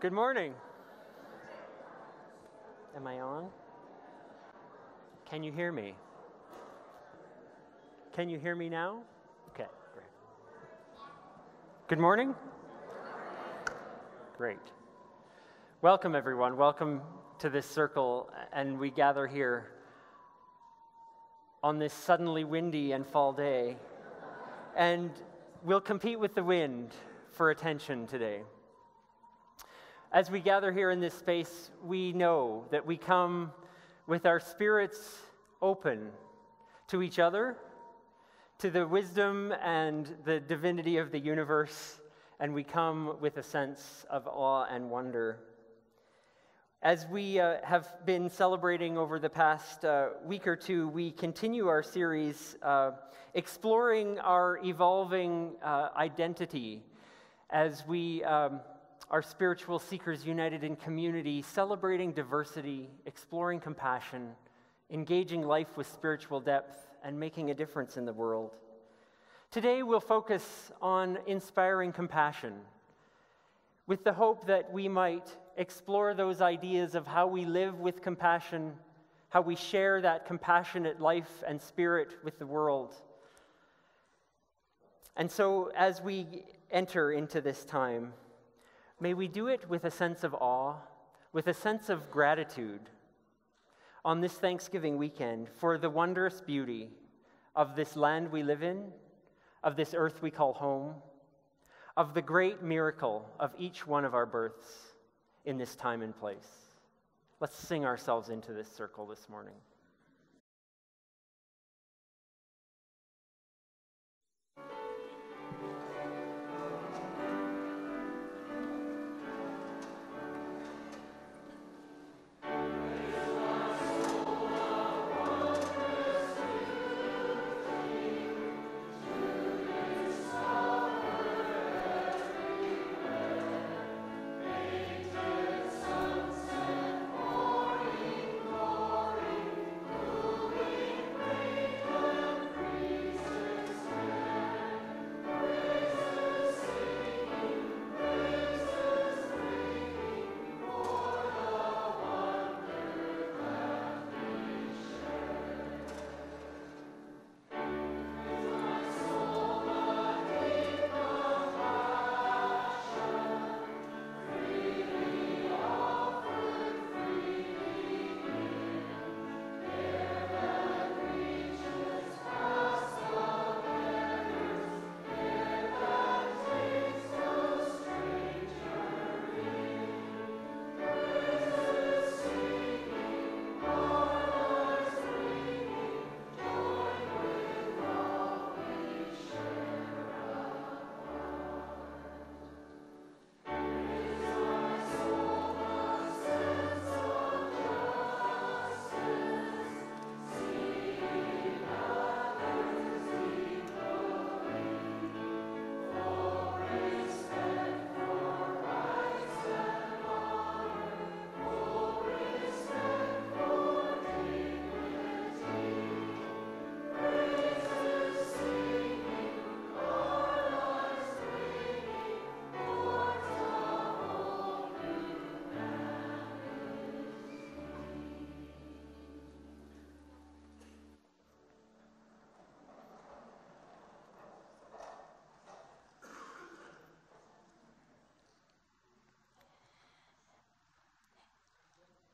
Good morning. Am I on? Can you hear me? Can you hear me now? Okay, great. Good morning. Great. Welcome, everyone. Welcome to this circle, and we gather here on this suddenly windy and fall day, and we'll compete with the wind for attention today. As we gather here in this space, we know that we come with our spirits open to each other, to the wisdom and the divinity of the universe, and we come with a sense of awe and wonder. As we have been celebrating over the past week or two, we continue our series exploring our evolving identity as we are spiritual seekers united in community, celebrating diversity, exploring compassion, engaging life with spiritual depth, and making a difference in the world. Today we'll focus on inspiring compassion, with the hope that we might explore those ideas of how we live with compassion, how we share that compassionate life and spirit with the world. And so as we enter into this time, may we do it with a sense of awe, with a sense of gratitude on this Thanksgiving weekend for the wondrous beauty of this land we live in, of this earth we call home, of the great miracle of each one of our births in this time and place. Let's sing ourselves into this circle this morning.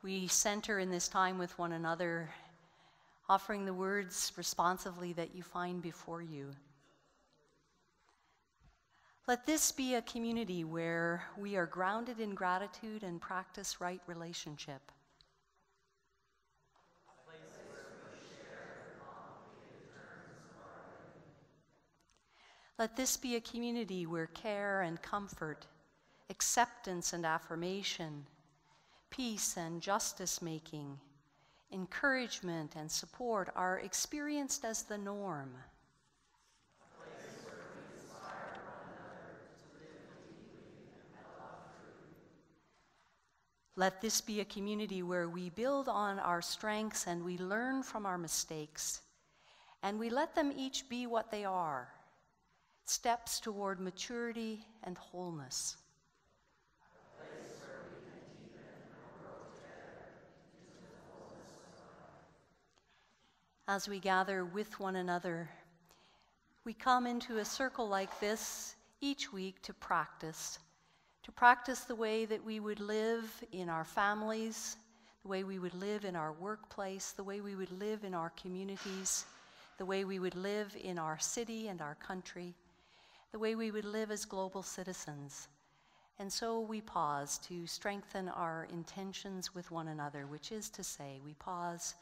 We center in this time with one another, offering the words responsively that you find before you. Let this be a community where we are grounded in gratitude and practice right relationship. Let this be a community where care and comfort, acceptance and affirmation, peace and justice-making, encouragement and support are experienced as the norm. A place where we inspire one another to live deeply and love truly. Let this be a community where we build on our strengths and we learn from our mistakes, and we let them each be what they are, steps toward maturity and wholeness. A place where as we gather with one another. We come into a circle like this each week to practice the way that we would live in our families, the way we would live in our workplace, the way we would live in our communities, the way we would live in our city and our country, the way we would live as global citizens. And so we pause to strengthen our intentions with one another, which is to say, we pause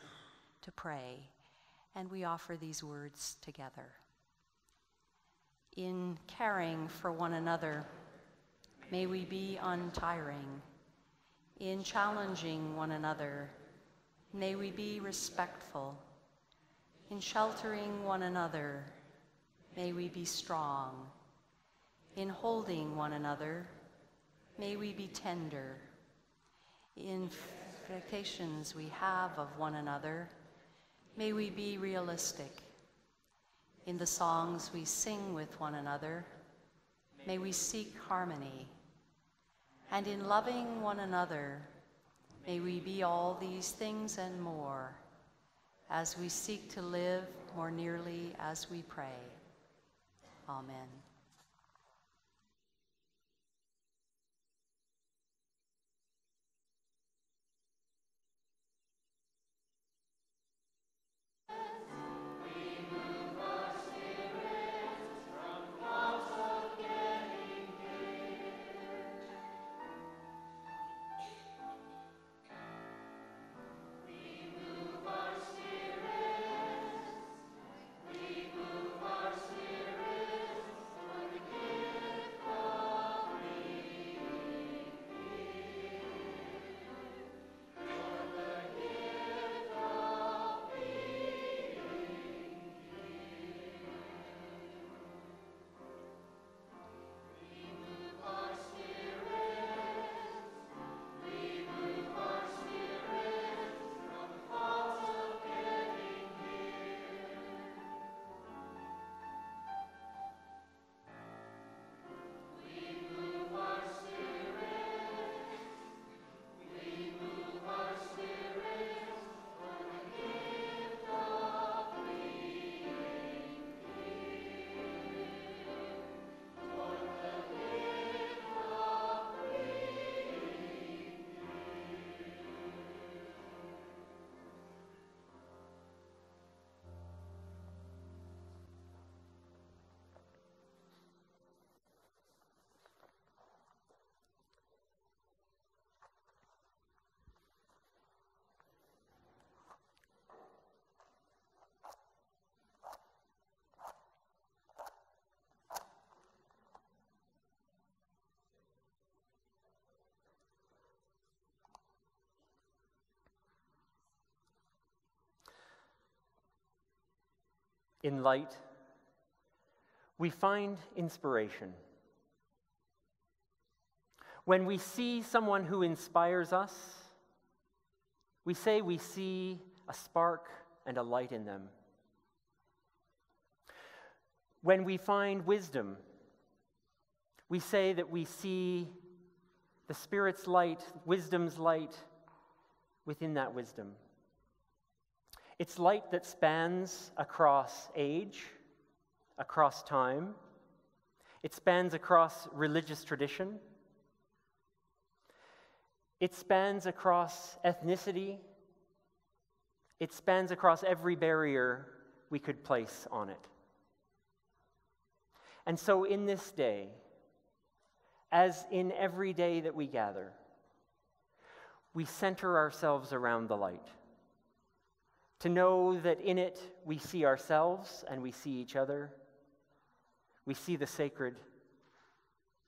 to pray, and we offer these words together. In caring for one another, may we be untiring. In challenging one another, may we be respectful. In sheltering one another, may we be strong. In holding one another, may we be tender. In expectations we have of one another, may we be realistic. In the songs we sing with one another, may we seek harmony. And in loving one another, may we be all these things and more, as we seek to live more nearly as we pray. Amen. In light, we find inspiration. When we see someone who inspires us, we say we see a spark and a light in them. When we find wisdom, we say that we see the Spirit's light, wisdom's light within that wisdom. It's light that spans across age, across time. It spans across religious tradition. It spans across ethnicity. It spans across every barrier we could place on it. And so in this day, as in every day that we gather, we center ourselves around the light, to know that in it we see ourselves and we see each other. We see the sacred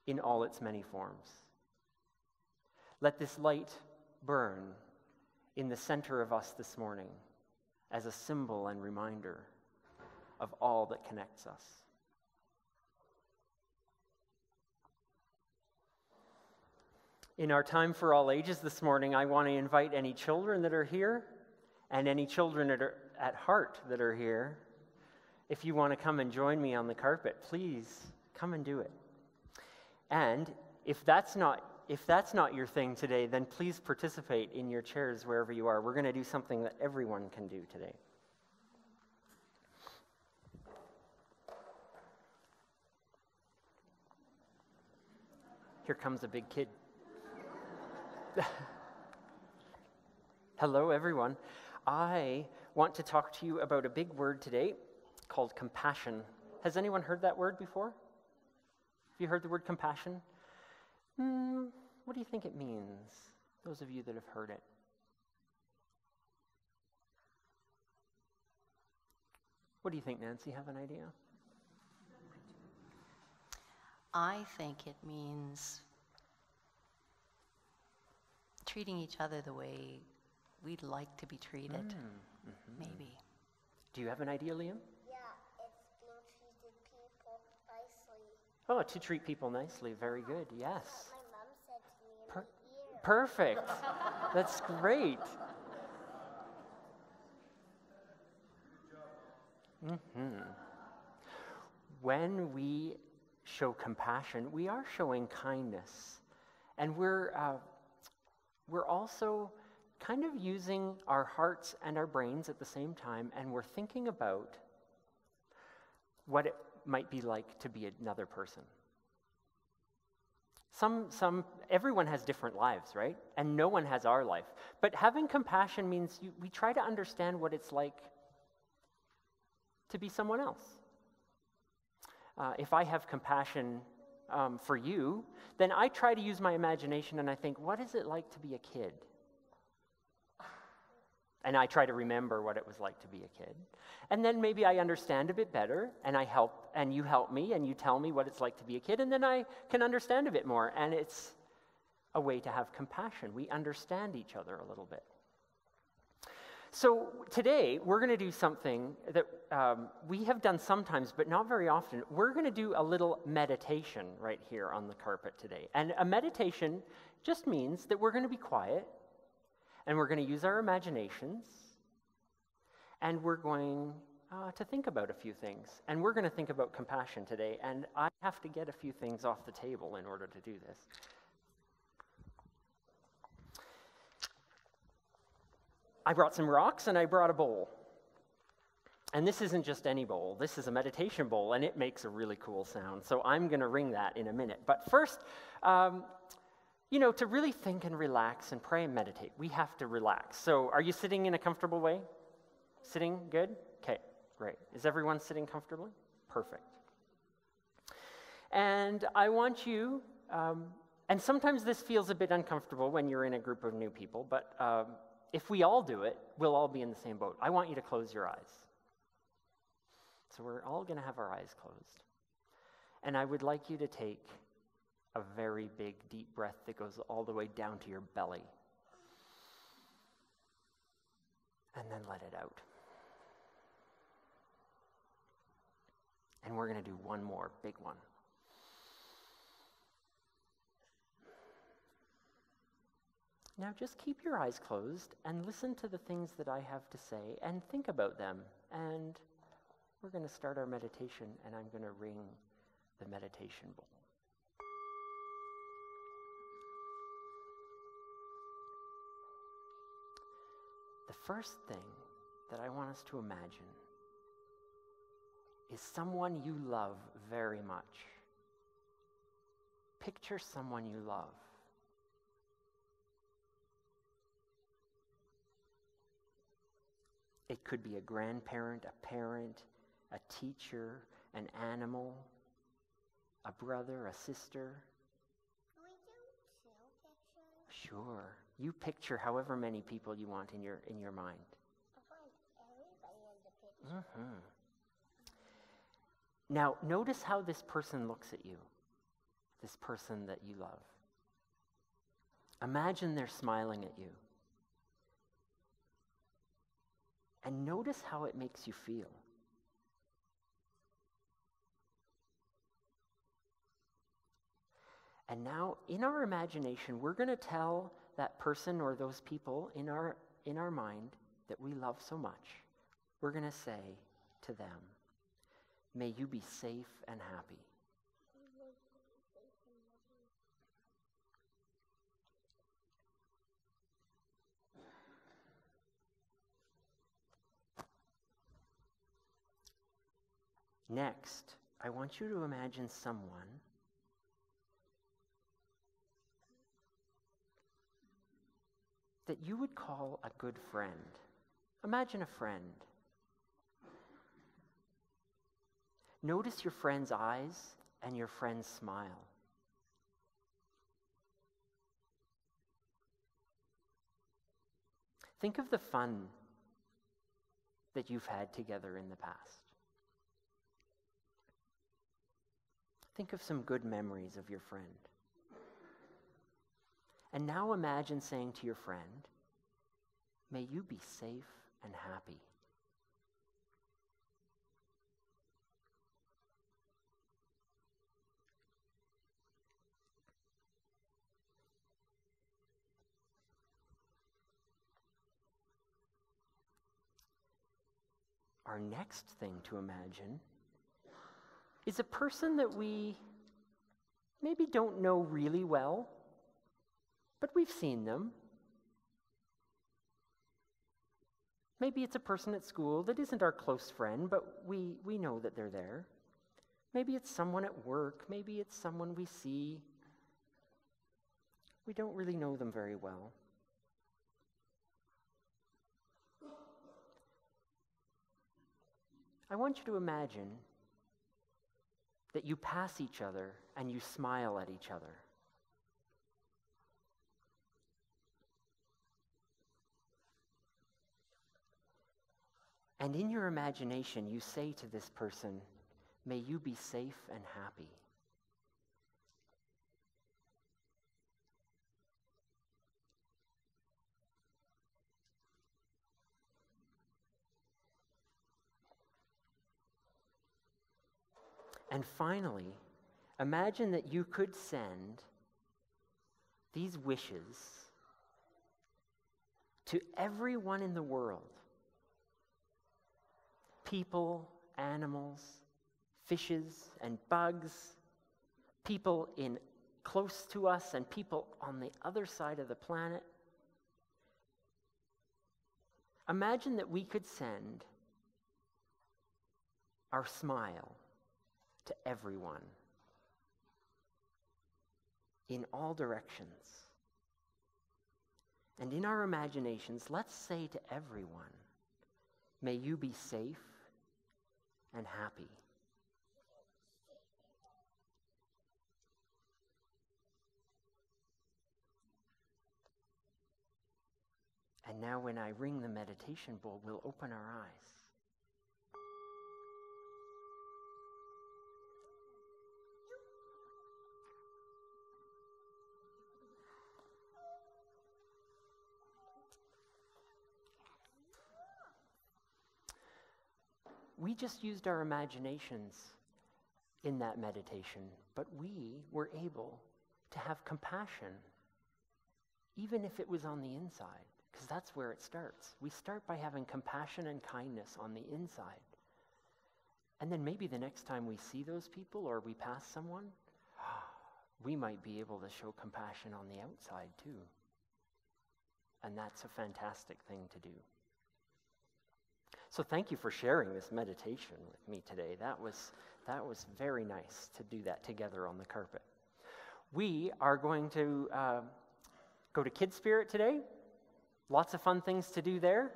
in all its many forms. Let this light burn in the center of us this morning as a symbol and reminder of all that connects us. In our time for all ages this morning, I want to invite any children that are here and any children that are at heart that are here. If you want to come and join me on the carpet, please come and do it. And if that's not your thing today, then please participate in your chairs wherever you are. We're going to do something that everyone can do today. Here comes a big kid. Hello, everyone. I want to talk to you about a big word today called compassion. Has anyone heard that word before? Have you heard the word compassion? What do you think it means, those of you that have heard it? What do you think, Nancy? Have an idea? I think it means treating each other the way we'd like to be treated, maybe. Do you have an idea, Liam? Yeah, it's being treated people nicely. Oh, to treat people nicely. Very good. Yes. That's what my mom said to me in my ear. Perfect. That's great. When we show compassion, we are showing kindness. And we're also kind of using our hearts and our brains at the same time, and we're thinking about what it might be like to be another person. Everyone has different lives, right? And no one has our life. But having compassion means we try to understand what it's like to be someone else. If I have compassion for you, then I try to use my imagination and I think, what is it like to be a kid? And I try to remember what it was like to be a kid. And then maybe I understand a bit better, and you help me, and you tell me what it's like to be a kid, and then I can understand a bit more. And it's a way to have compassion. We understand each other a little bit. So today, we're going to do something that we have done sometimes, but not very often. We're going to do a little meditation right here on the carpet today. And a meditation just means that we're going to be quiet, and we're going to use our imaginations, and we're going to think about a few things. And we're going to think about compassion today, and I have to get a few things off the table in order to do this. I brought some rocks, and I brought a bowl. And this isn't just any bowl. This is a meditation bowl, and it makes a really cool sound. So I'm going to ring that in a minute. But first, to really think and relax and pray and meditate, we have to relax. So are you sitting in a comfortable way? Sitting good? Okay, great. Is everyone sitting comfortably? Perfect. And I want you, and sometimes this feels a bit uncomfortable when you're in a group of new people, but if we all do it, we'll all be in the same boat. I want you to close your eyes. So we're all going to have our eyes closed. And I would like you to take a very big, deep breath that goes all the way down to your belly. And then let it out. And we're going to do one more big one. Now just keep your eyes closed and listen to the things that I have to say and think about them. And we're going to start our meditation, and I'm going to ring the meditation bowl. The first thing that I want us to imagine is someone you love very much. Picture someone you love. It could be a grandparent, a parent, a teacher, an animal, a brother, a sister. Can we do 2 pictures? Sure. You picture however many people you want in your mind. I want everybody in the picture. Mm-hmm. Now, notice how this person looks at you, this person that you love. Imagine they're smiling at you. And notice how it makes you feel. And now, in our imagination, we're going to tell that person or those people in our mind that we love so much. We're going to say to them, "May you be safe and happy." Next, I want you to imagine someone that you would call a good friend. Imagine a friend. Notice your friend's eyes and your friend's smile. Think of the fun that you've had together in the past. Think of some good memories of your friend. And now imagine saying to your friend, may you be safe and happy. Our next thing to imagine is a person that we maybe don't know really well, but we've seen them. Maybe it's a person at school that isn't our close friend, but we know that they're there. Maybe it's someone at work. Maybe it's someone we see. We don't really know them very well. I want you to imagine that you pass each other and you smile at each other. And in your imagination, you say to this person, may you be safe and happy. And finally, imagine that you could send these wishes to everyone in the world. People, animals, fishes, and bugs, people in close to us and people on the other side of the planet. Imagine that we could send our smile to everyone in all directions. And in our imaginations, let's say to everyone, may you be safe and happy. And now when I ring the meditation bowl, we'll open our eyes. We just used our imaginations in that meditation, but we were able to have compassion, even if it was on the inside, because that's where it starts. We start by having compassion and kindness on the inside. And then maybe the next time we see those people or we pass someone, we might be able to show compassion on the outside too. And that's a fantastic thing to do. So thank you for sharing this meditation with me today. That was very nice to do that together on the carpet. We are going to go to Kids Spirit today. Lots of fun things to do there.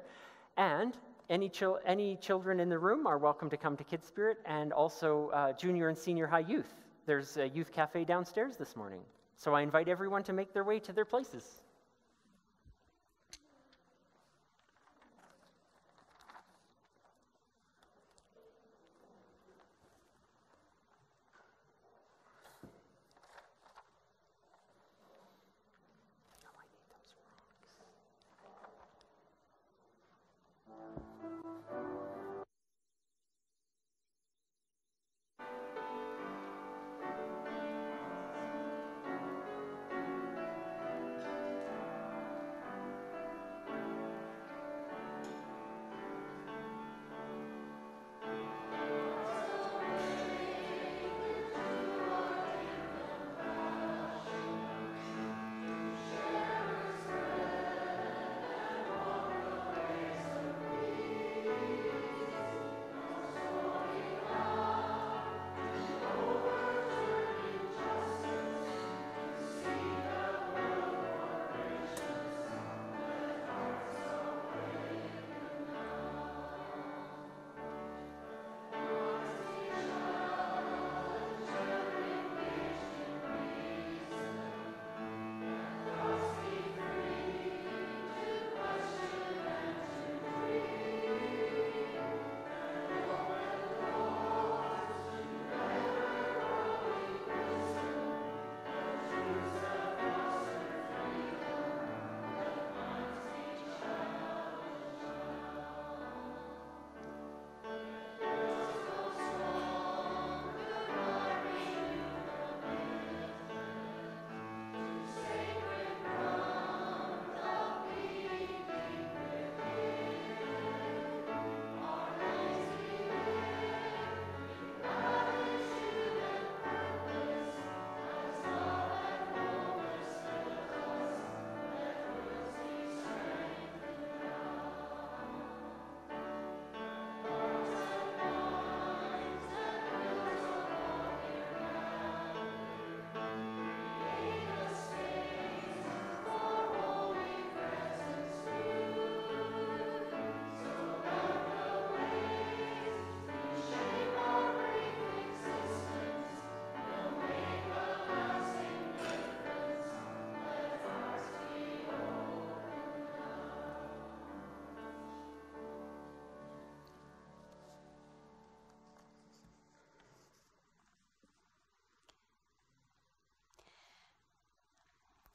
And any children in the room are welcome to come to Kids Spirit, and also junior and senior high youth. There's a youth cafe downstairs this morning. So I invite everyone to make their way to their places.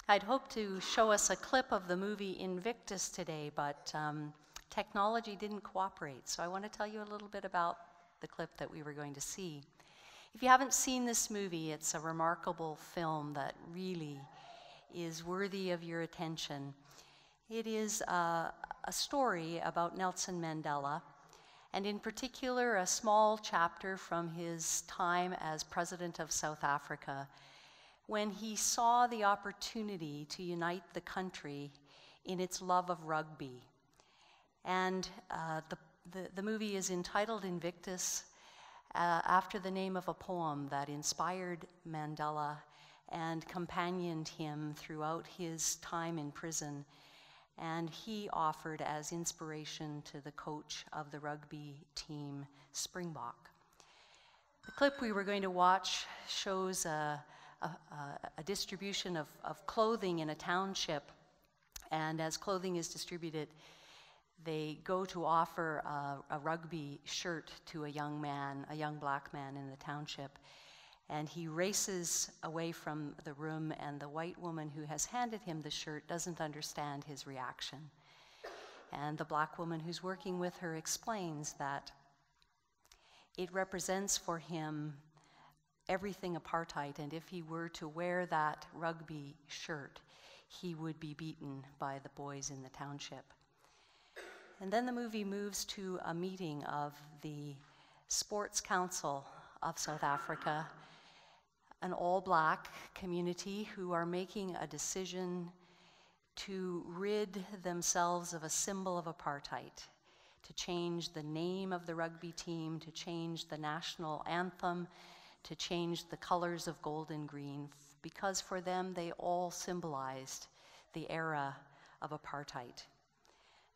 I'd hoped to show us a clip of the movie Invictus today, but technology didn't cooperate. So I want to tell you a little bit about the clip that we were going to see. If you haven't seen this movie, it's a remarkable film that really is worthy of your attention. It is a story about Nelson Mandela, and in particular, a small chapter from his time as president of South Africa, when he saw the opportunity to unite the country in its love of rugby. And the movie is entitled Invictus, after the name of a poem that inspired Mandela and companioned him throughout his time in prison, and he offered as inspiration to the coach of the rugby team, Springbok. The clip we were going to watch shows a distribution of clothing in a township, and as clothing is distributed, they go to offer a rugby shirt to a young black man in the township, and he races away from the room, and the white woman who has handed him the shirt doesn't understand his reaction. And the black woman who's working with her explains that it represents for him everything apartheid, and if he were to wear that rugby shirt, he would be beaten by the boys in the township. And then the movie moves to a meeting of the Sports Council of South Africa, an all-black community who are making a decision to rid themselves of a symbol of apartheid, to change the name of the rugby team, to change the national anthem, to change the colors of gold and green, because for them they all symbolized the era of apartheid.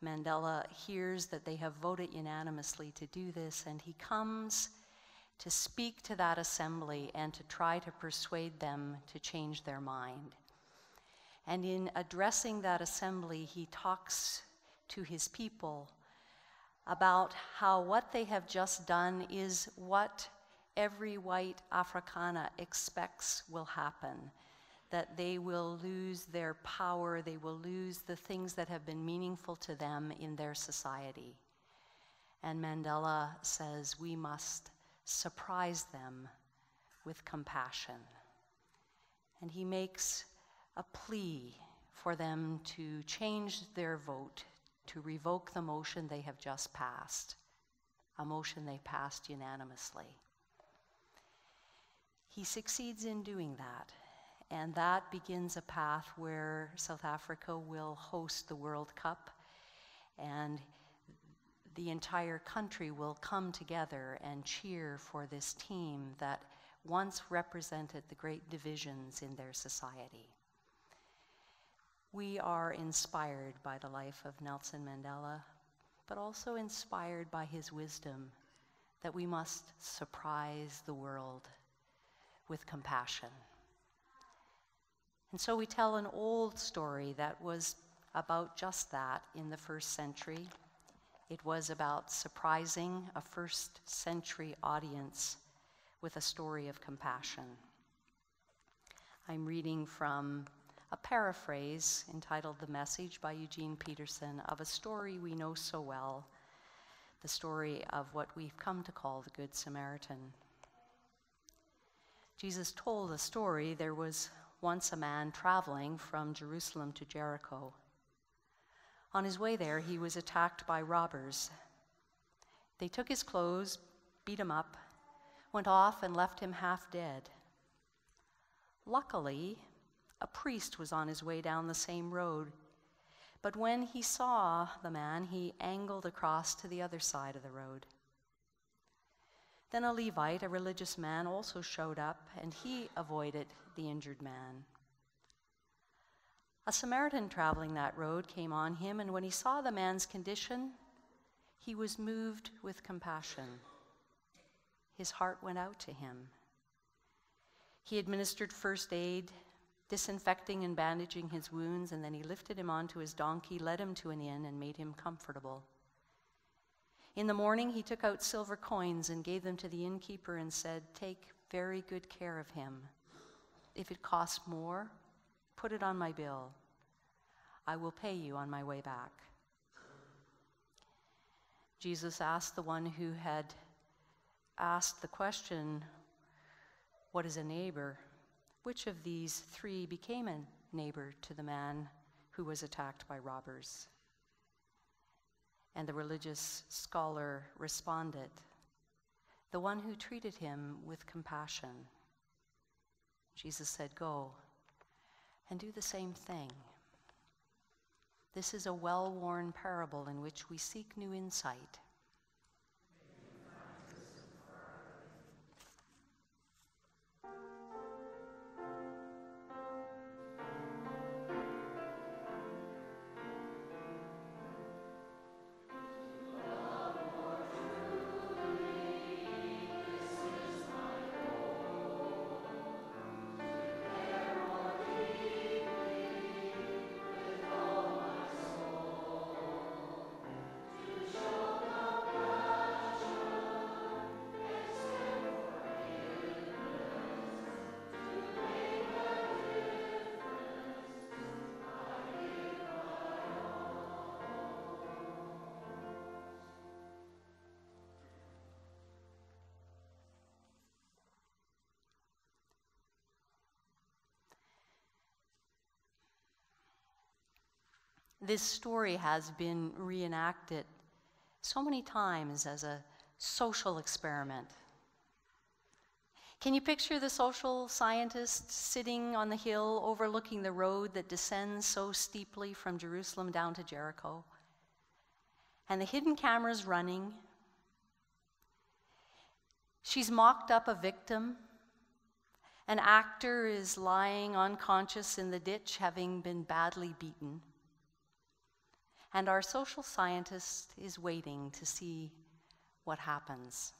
Mandela hears that they have voted unanimously to do this, and he comes to speak to that assembly and to try to persuade them to change their mind. And in addressing that assembly, he talks to his people about how what they have just done is what every white Afrikaner expects will happen, that they will lose their power, they will lose the things that have been meaningful to them in their society. And Mandela says, we must surprise them with compassion. And he makes a plea for them to change their vote, to revoke the motion they have just passed, a motion they passed unanimously. He succeeds in doing that, and that begins a path where South Africa will host the World Cup, and the entire country will come together and cheer for this team that once represented the great divisions in their society. We are inspired by the life of Nelson Mandela, but also inspired by his wisdom that we must surprise the world with compassion. And so we tell an old story that was about just that in the first century. It was about surprising a first century audience with a story of compassion. I'm reading from a paraphrase entitled The Message by Eugene Peterson of a story we know so well, the story of what we've come to call the Good Samaritan. Jesus told a story. There was once a man traveling from Jerusalem to Jericho. On his way there, he was attacked by robbers. They took his clothes, beat him up, went off and left him half dead. Luckily, a priest was on his way down the same road, but when he saw the man, he angled across to the other side of the road. Then a Levite, a religious man, also showed up, and he avoided the injured man. A Samaritan traveling that road came on him, and when he saw the man's condition, he was moved with compassion. His heart went out to him. He administered first aid, disinfecting and bandaging his wounds, and then he lifted him onto his donkey, led him to an inn, and made him comfortable. In the morning, he took out silver coins and gave them to the innkeeper and said, "Take very good care of him. If it costs more, Put it on my bill. I will pay you on my way back. Jesus asked the one who had asked the question, what is a neighbor? Which of these three became a neighbor to the man who was attacked by robbers? And the religious scholar responded, the one who treated him with compassion. Jesus said, go and do the same thing. This is a well-worn parable in which we seek new insight. This story has been reenacted so many times as a social experiment. Can you picture the social scientist sitting on the hill overlooking the road that descends so steeply from Jerusalem down to Jericho? And the hidden camera's running. She's mocked up a victim. An actor is lying unconscious in the ditch, having been badly beaten. And our social scientist is waiting to see what happens.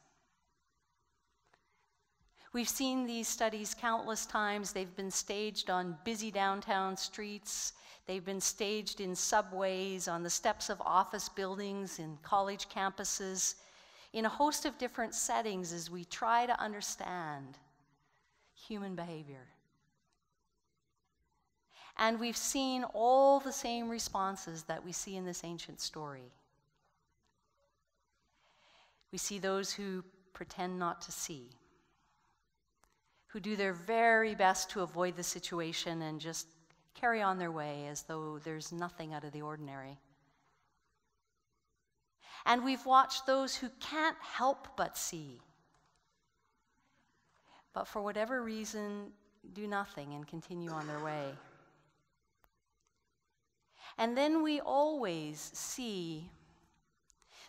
We've seen these studies countless times. They've been staged on busy downtown streets. They've been staged in subways, on the steps of office buildings, in college campuses, in a host of different settings as we try to understand human behavior. And we've seen all the same responses that we see in this ancient story. We see those who pretend not to see, who do their very best to avoid the situation and just carry on their way as though there's nothing out of the ordinary. And we've watched those who can't help but see, but for whatever reason, do nothing and continue on their way. And then we always see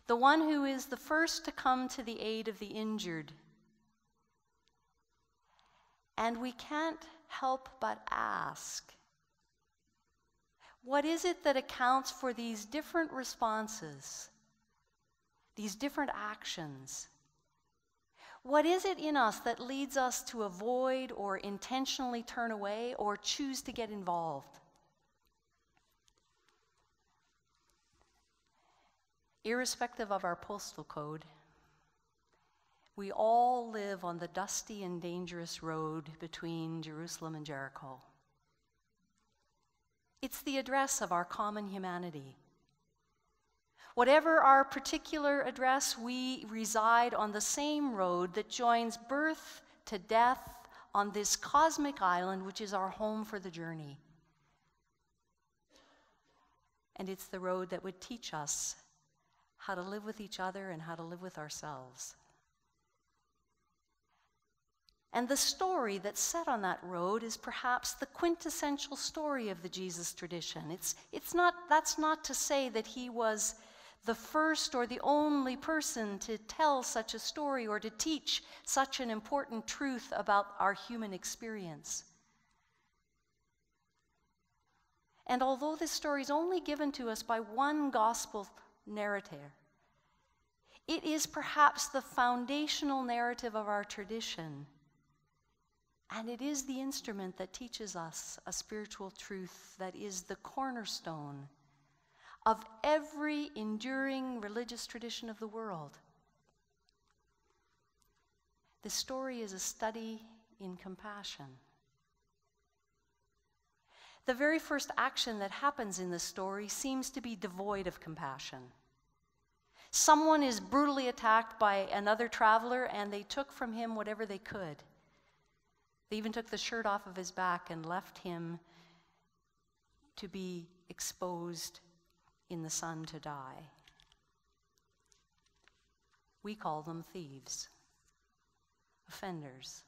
the one who is the first to come to the aid of the injured. And we can't help but ask, what is it that accounts for these different responses, these different actions? What is it in us that leads us to avoid or intentionally turn away or choose to get involved? Irrespective of our postal code, we all live on the dusty and dangerous road between Jerusalem and Jericho. It's the address of our common humanity. Whatever our particular address, we reside on the same road that joins birth to death on this cosmic island, which is our home for the journey. And it's the road that would teach us how to live with each other and how to live with ourselves. And the story that's set on that road is perhaps the quintessential story of the Jesus tradition. That's not to say that he was the first or the only person to tell such a story or to teach such an important truth about our human experience. And although this story is only given to us by one gospel narrator, it is perhaps the foundational narrative of our tradition. And it is the instrument that teaches us a spiritual truth that is the cornerstone of every enduring religious tradition of the world. The story is a study in compassion. The very first action that happens in the story seems to be devoid of compassion. Someone is brutally attacked by another traveler, and they took from him whatever they could. They even took the shirt off of his back and left him to be exposed in the sun to die. We call them thieves, offenders,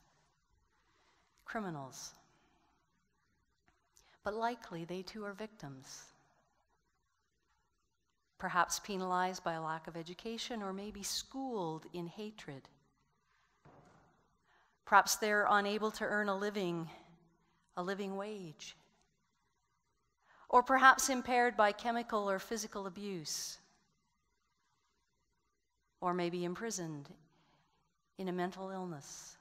criminals. But likely they too are victims. Perhaps penalized by a lack of education, or maybe schooled in hatred. Perhaps they're unable to earn a living wage. Or perhaps impaired by chemical or physical abuse. Or maybe imprisoned in a mental illness.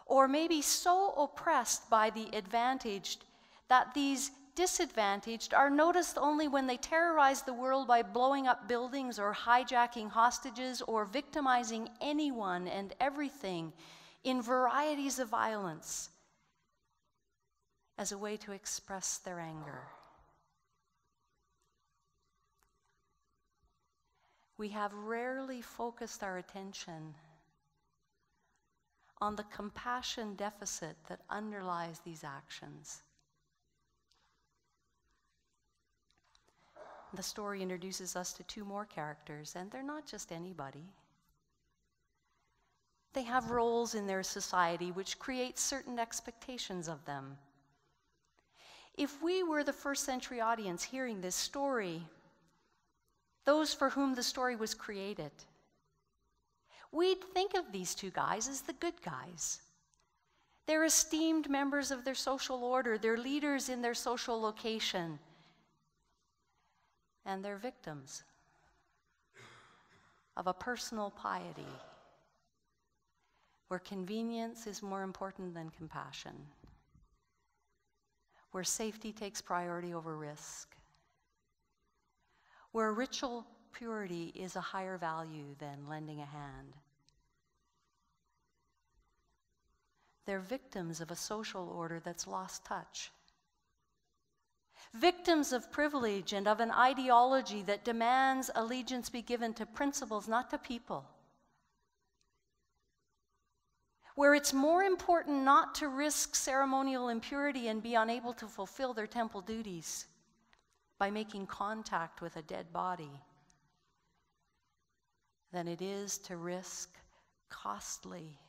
Or maybe so oppressed by the advantaged that these disadvantaged are noticed only when they terrorize the world by blowing up buildings or hijacking hostages or victimizing anyone and everything in varieties of violence as a way to express their anger. We have rarely focused our attention on the compassion deficit that underlies these actions. The story introduces us to two more characters, and they're not just anybody. They have roles in their society which create certain expectations of them. If we were the first century audience hearing this story, those for whom the story was created, we'd think of these two guys as the good guys. They're esteemed members of their social order, they're leaders in their social location, and they're victims of a personal piety where convenience is more important than compassion, where safety takes priority over risk, where ritual purity is a higher value than lending a hand. They're victims of a social order that's lost touch. Victims of privilege and of an ideology that demands allegiance be given to principles, not to people. Where it's more important not to risk ceremonial impurity and be unable to fulfill their temple duties by making contact with a dead body than it is to risk costly,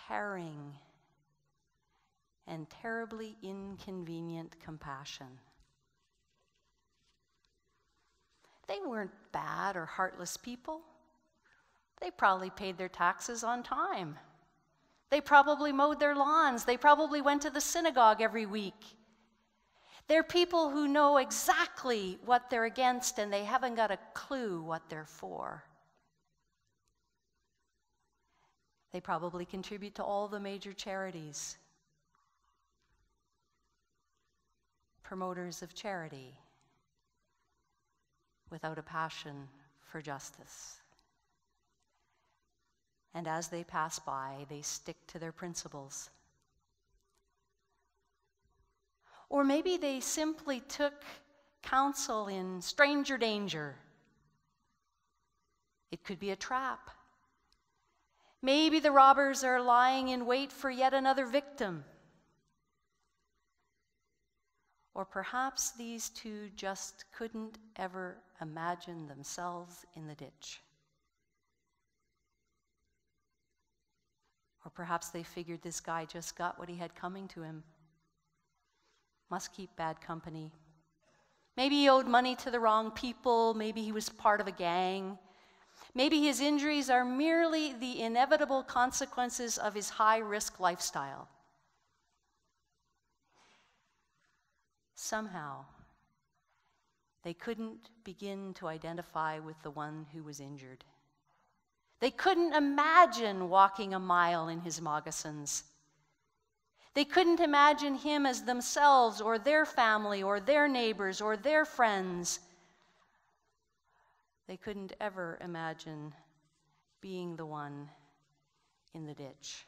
caring, and terribly inconvenient compassion. They weren't bad or heartless people. They probably paid their taxes on time. They probably mowed their lawns. They probably went to the synagogue every week. They're people who know exactly what they're against, and they haven't got a clue what they're for. They probably contribute to all the major charities. Promoters of charity without a passion for justice. And as they pass by, they stick to their principles. Or maybe they simply took counsel in stranger danger. It could be a trap. Maybe the robbers are lying in wait for yet another victim. Or perhaps these two just couldn't ever imagine themselves in the ditch. Or perhaps they figured this guy just got what he had coming to him. Must keep bad company. Maybe he owed money to the wrong people. Maybe he was part of a gang. Maybe his injuries are merely the inevitable consequences of his high-risk lifestyle. Somehow, they couldn't begin to identify with the one who was injured. They couldn't imagine walking a mile in his moccasins. They couldn't imagine him as themselves or their family or their neighbors or their friends. They couldn't ever imagine being the one in the ditch.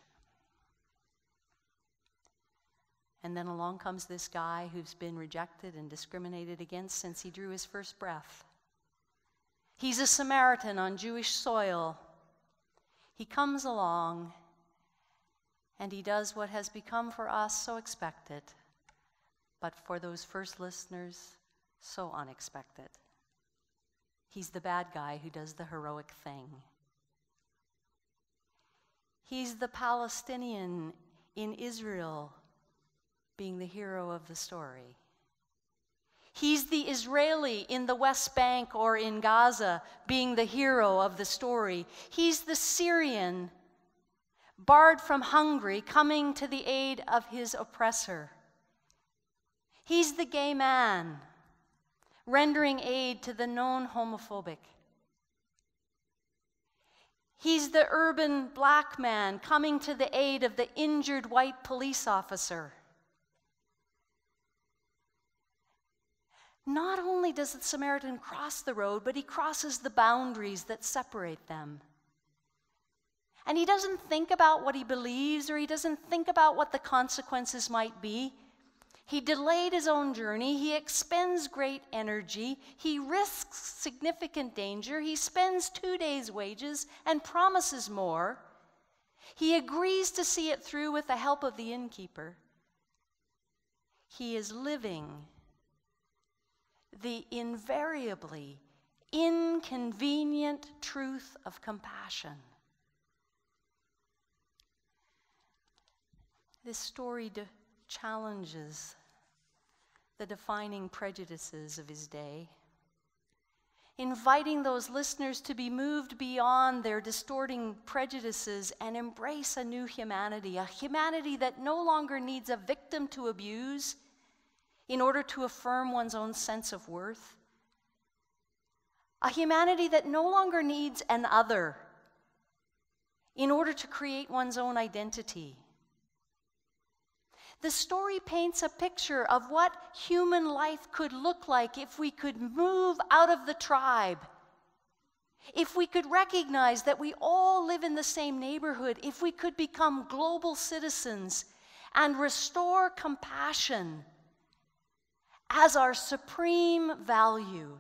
And then along comes this guy who's been rejected and discriminated against since he drew his first breath. He's a Samaritan on Jewish soil. He comes along and he does what has become for us so expected, but for those first listeners, so unexpected. He's the bad guy who does the heroic thing. He's the Palestinian in Israel being the hero of the story. He's the Israeli in the West Bank or in Gaza being the hero of the story. He's the Syrian, barred from Hungary, coming to the aid of his oppressor. He's the gay man, rendering aid to the known homophobic. He's the urban black man coming to the aid of the injured white police officer. Not only does the Samaritan cross the road, but he crosses the boundaries that separate them. And he doesn't think about what he believes, or he doesn't think about what the consequences might be. He delayed his own journey. He expends great energy. He risks significant danger. He spends 2 days' wages and promises more. He agrees to see it through with the help of the innkeeper. He is living the invariably inconvenient truth of compassion. This story challenges the defining prejudices of his day, inviting those listeners to be moved beyond their distorting prejudices and embrace a new humanity, a humanity that no longer needs a victim to abuse in order to affirm one's own sense of worth, a humanity that no longer needs an other in order to create one's own identity. The story paints a picture of what human life could look like if we could move out of the tribe, if we could recognize that we all live in the same neighborhood, if we could become global citizens and restore compassion as our supreme value.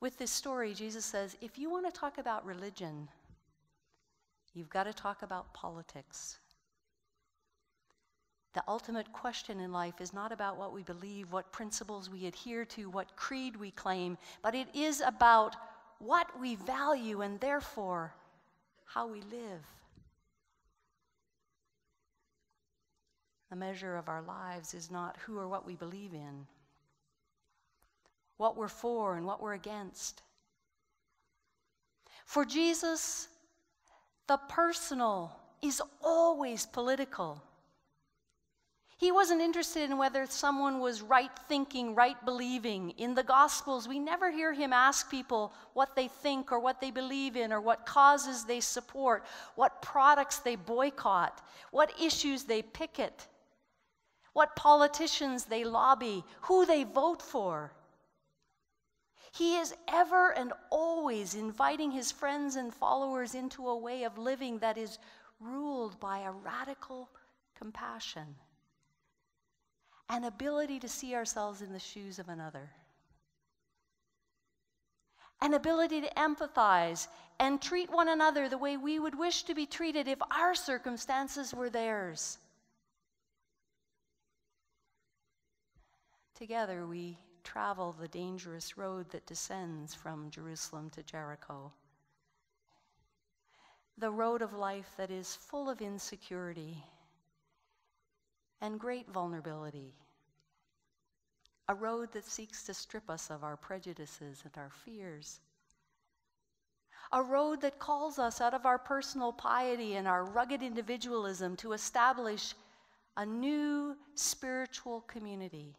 With this story, Jesus says, if you want to talk about religion, you've got to talk about politics. The ultimate question in life is not about what we believe, what principles we adhere to, what creed we claim, but it is about what we value and therefore how we live. The measure of our lives is not who or what we believe in, what we're for and what we're against. For Jesus, the personal is always political. He wasn't interested in whether someone was right-thinking, right-believing. In the Gospels, we never hear him ask people what they think or what they believe in or what causes they support, what products they boycott, what issues they picket, what politicians they lobby, who they vote for. He is ever and always inviting his friends and followers into a way of living that is ruled by a radical compassion, an ability to see ourselves in the shoes of another, an ability to empathize and treat one another the way we would wish to be treated if our circumstances were theirs. Together we travel the dangerous road that descends from Jerusalem to Jericho. The road of life that is full of insecurity and great vulnerability. A road that seeks to strip us of our prejudices and our fears. A road that calls us out of our personal piety and our rugged individualism to establish a new spiritual community.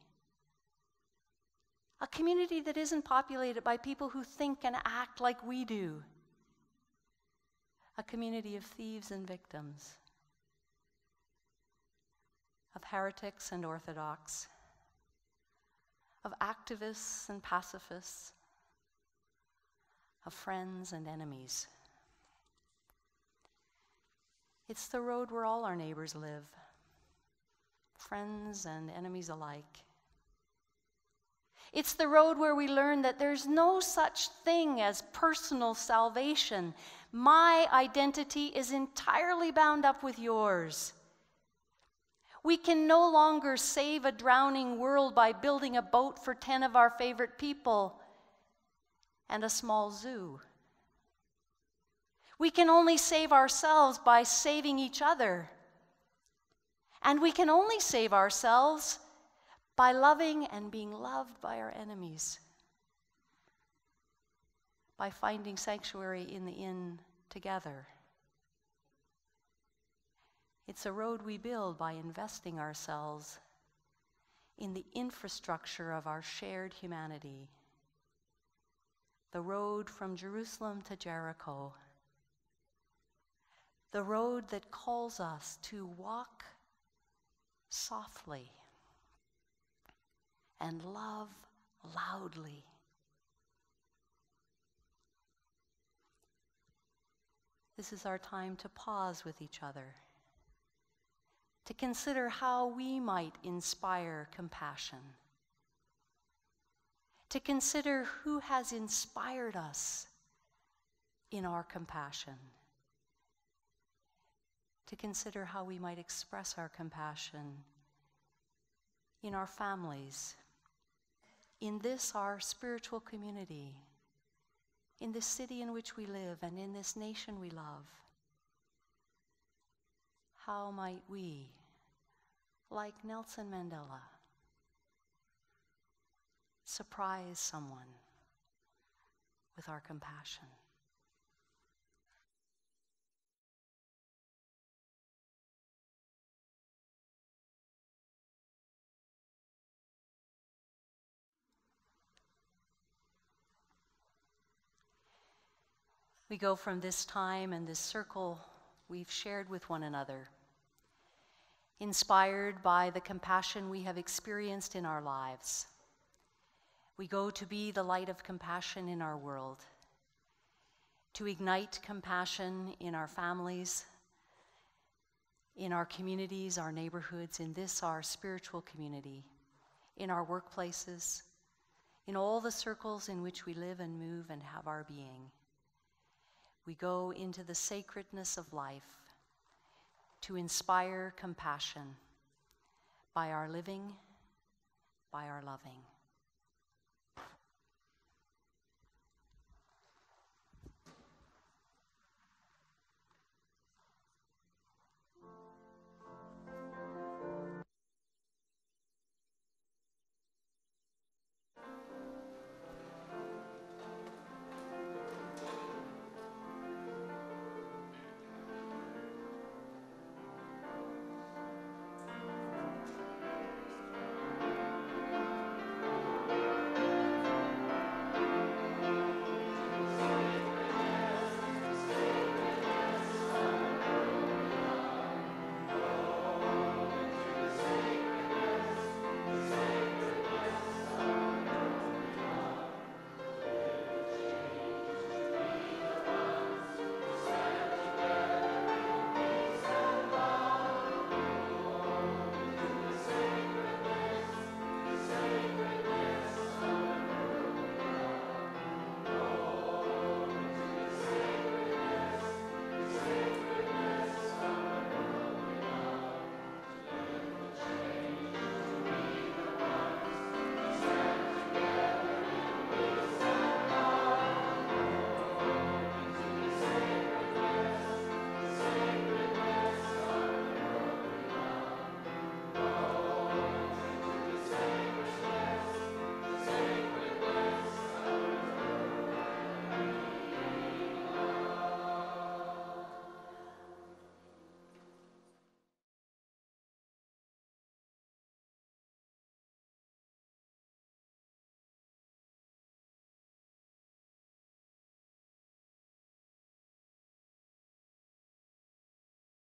A community that isn't populated by people who think and act like we do. A community of thieves and victims, of heretics and orthodox, of activists and pacifists, of friends and enemies. It's the road where all our neighbors live, friends and enemies alike. It's the road where we learn that there's no such thing as personal salvation. My identity is entirely bound up with yours. We can no longer save a drowning world by building a boat for 10 of our favorite people and a small zoo. We can only save ourselves by saving each other. And we can only save ourselves by loving and being loved by our enemies, by finding sanctuary in the inn together. It's a road we build by investing ourselves in the infrastructure of our shared humanity. The road from Jerusalem to Jericho. The road that calls us to walk softly and love loudly. This is our time to pause with each other, to consider how we might inspire compassion, to consider who has inspired us in our compassion, to consider how we might express our compassion in our families, in this, our spiritual community, in this city in which we live, and in this nation we love. How might we, like Nelson Mandela, surprise someone with our compassion? We go from this time and this circle we've shared with one another, inspired by the compassion we have experienced in our lives. We go to be the light of compassion in our world, to ignite compassion in our families, in our communities, our neighborhoods, in this, our spiritual community, in our workplaces, in all the circles in which we live and move and have our being. We go into the sacredness of life to inspire compassion by our living, by our loving.